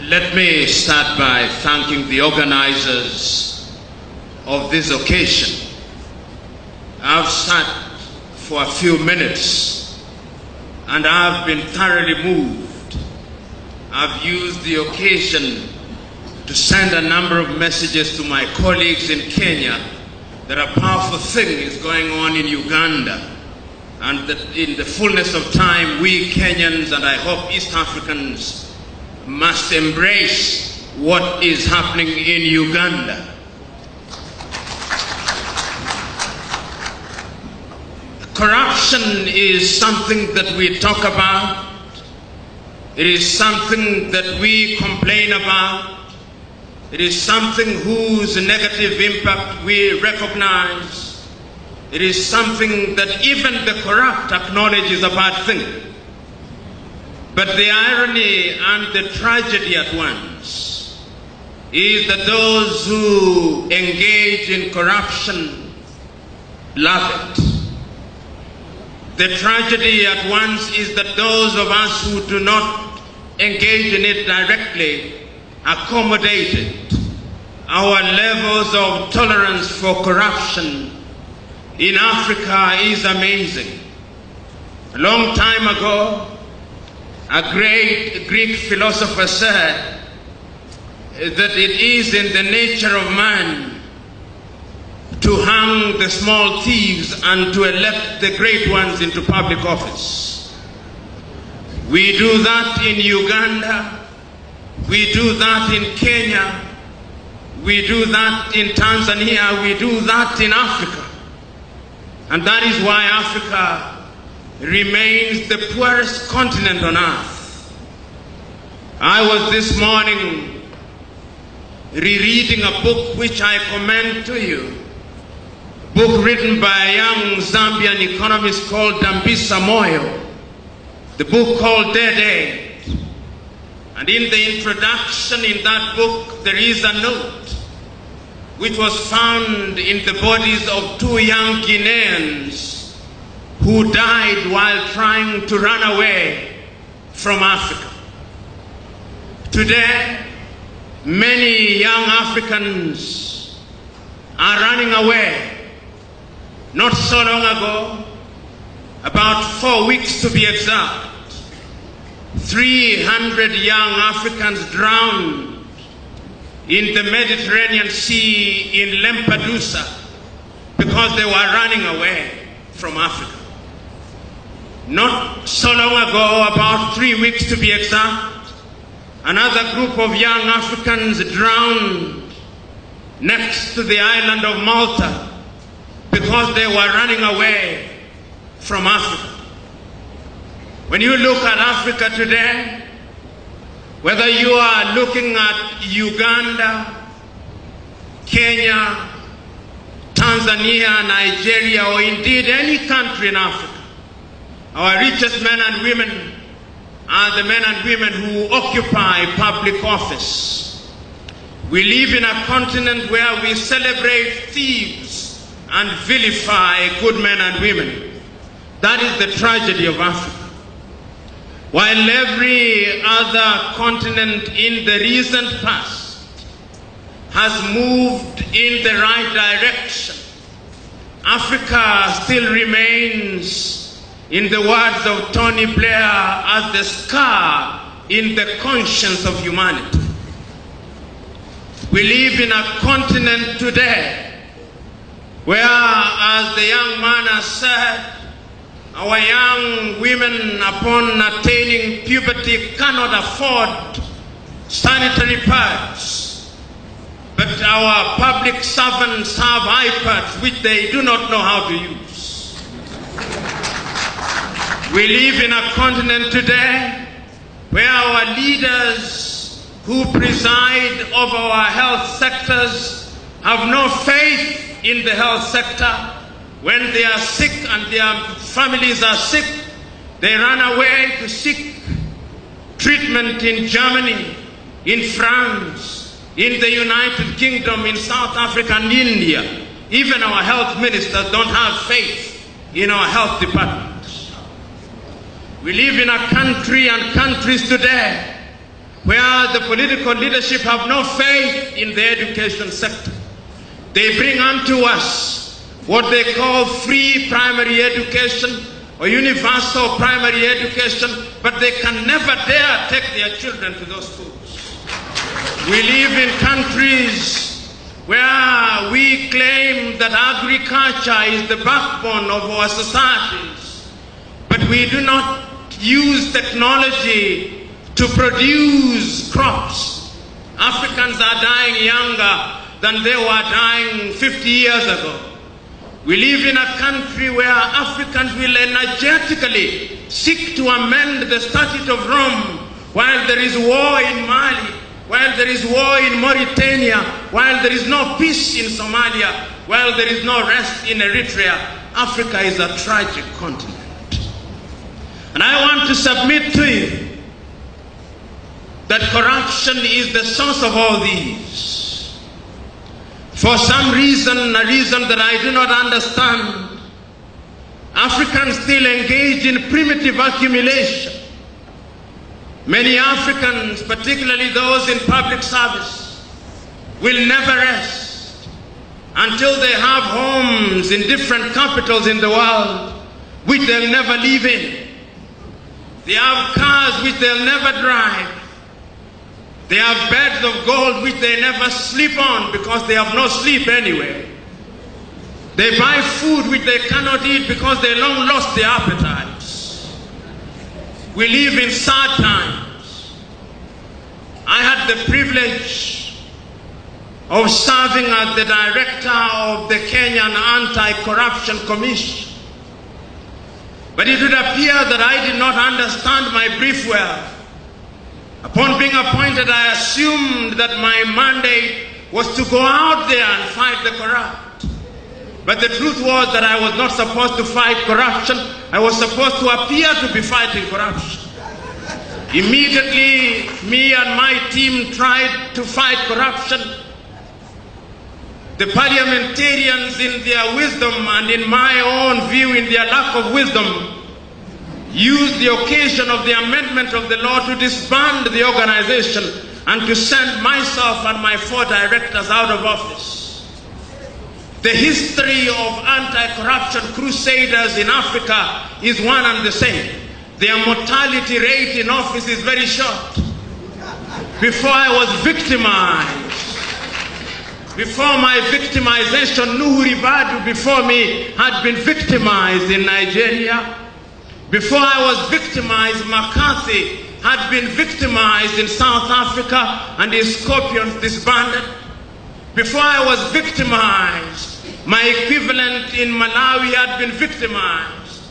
Let me start by thanking the organizers of this occasion. I've sat for a few minutes and I've been thoroughly moved. I've used the occasion to send a number of messages to my colleagues in Kenya that a powerful thing is going on in Uganda, and that in the fullness of time, we Kenyans and I hope East Africans must embrace what is happening in Uganda. Corruption is something that we talk about. It is something that we complain about. It is something whose negative impact we recognize. It is something that even the corrupt acknowledge is a bad thing. But the irony and the tragedy at once is that those who engage in corruption love it. The tragedy at once is that those of us who do not engage in it directly accommodate it. Our levels of tolerance for corruption in Africa is amazing. A long time ago, a great Greek philosopher said that it is in the nature of man to hang the small thieves and to elect the great ones into public office. We do that in Uganda, we do that in Kenya, we do that in Tanzania, we do that in Africa. And that is why Africa remains the poorest continent on earth. I was this morning rereading a book which I commend to you, a book written by a young Zambian economist called Dambisa Moyo, the book called Dead Aid. And in the introduction in that book, there is a note which was found in the bodies of two young Guineans who died while trying to run away from Africa. Today, many young Africans are running away. Not so long ago, about 4 weeks to be exact, 300 young Africans drowned in the Mediterranean Sea in Lampedusa because they were running away from Africa. Not so long ago, about 3 weeks to be exact, another group of young Africans drowned next to the island of Malta because they were running away from Africa. When you look at Africa today, whether you are looking at Uganda, Kenya, Tanzania, Nigeria, or indeed any country in Africa, our richest men and women are the men and women who occupy public office. We live in a continent where we celebrate thieves and vilify good men and women. That is the tragedy of Africa. While every other continent in the recent past has moved in the right direction, Africa still remains, in the words of Tony Blair, as the scar in the conscience of humanity. We live in a continent today where, as the young man has said, our young women, upon attaining puberty, cannot afford sanitary pads. But our public servants have iPads which they do not know how to use. We live in a continent today where our leaders who preside over our health sectors have no faith in the health sector. When they are sick and their families are sick, they run away to seek treatment in Germany, in France, in the United Kingdom, in South Africa and India. Even our health ministers don't have faith in our health departments. We live in a country and countries today where the political leadership have no faith in the education sector. They bring unto us what they call free primary education or universal primary education, but they can never dare take their children to those schools. We live in countries where we claim that agriculture is the backbone of our societies, but we do not use technology to produce crops. Africans are dying younger than they were dying 50 years ago. We live in a country where Africans will energetically seek to amend the Statute of Rome while there is war in Mali, while there is war in Mauritania, while there is no peace in Somalia, while there is no rest in Eritrea. Africa is a tragic continent. And I want to submit to you that corruption is the source of all these. For some reason, a reason that I do not understand, Africans still engage in primitive accumulation. Many Africans, particularly those in public service, will never rest until they have homes in different capitals in the world which they'll never live in. They have cars which they'll never drive. They have beds of gold which they never sleep on because they have no sleep anyway. They buy food which they cannot eat because they long lost their appetites. We live in sad times. I had the privilege of serving as the director of the Kenyan Anti-Corruption Commission. But it would appear that I did not understand my brief well. Upon being appointed, I assumed that my mandate was to go out there and fight the corrupt. But the truth was that I was not supposed to fight corruption. I was supposed to appear to be fighting corruption. Immediately, me and my team tried to fight corruption. The parliamentarians, in their wisdom and in my own view, in their lack of wisdom, used the occasion of the amendment of the law to disband the organization and to send myself and my 4 directors out of office. The history of anti-corruption crusaders in Africa is one and the same. Their mortality rate in office is very short. Before I was victimized, before my victimization, Nuhu Ribadu before me had been victimized in Nigeria. Before I was victimized, McCarthy had been victimized in South Africa and his scorpions disbanded. Before I was victimized, my equivalent in Malawi had been victimized.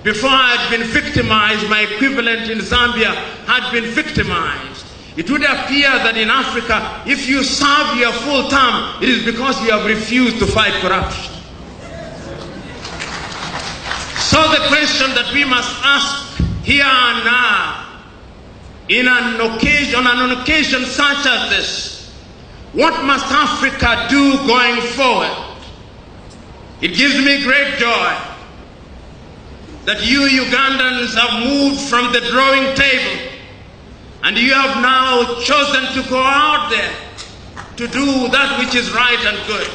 Before I had been victimized, my equivalent in Zambia had been victimized. It would appear that in Africa, if you serve your full term, it is because you have refused to fight corruption. So the question that we must ask here and now, on an occasion such as this, what must Africa do going forward? It gives me great joy that you Ugandans have moved from the drawing table and you have now chosen to go out there to do that which is right and good.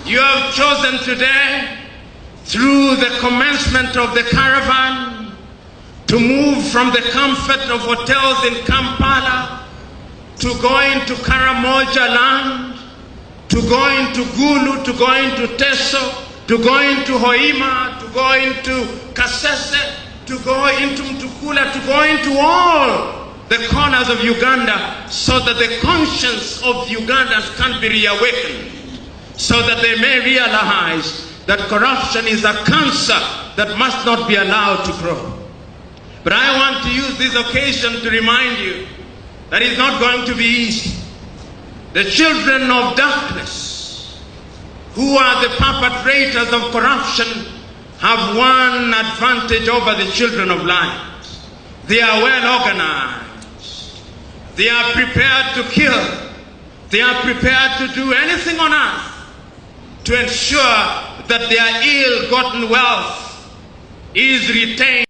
You have chosen today, through the commencement of the caravan, to move from the comfort of hotels in Kampala to go into Karamoja land, to go into Gulu, to go into Teso, to go into Hoima, to go into Kasese, to go into Mtukula, to go into all the corners of Uganda, so that the conscience of Ugandans can be reawakened, so that they may realize that corruption is a cancer that must not be allowed to grow. But I want to use this occasion to remind you that it's not going to be easy. The children of darkness, who are the perpetrators of corruption, have one advantage over the children of light. They are well organized. They are prepared to kill. They are prepared to do anything on earth to ensure that their ill-gotten wealth is retained.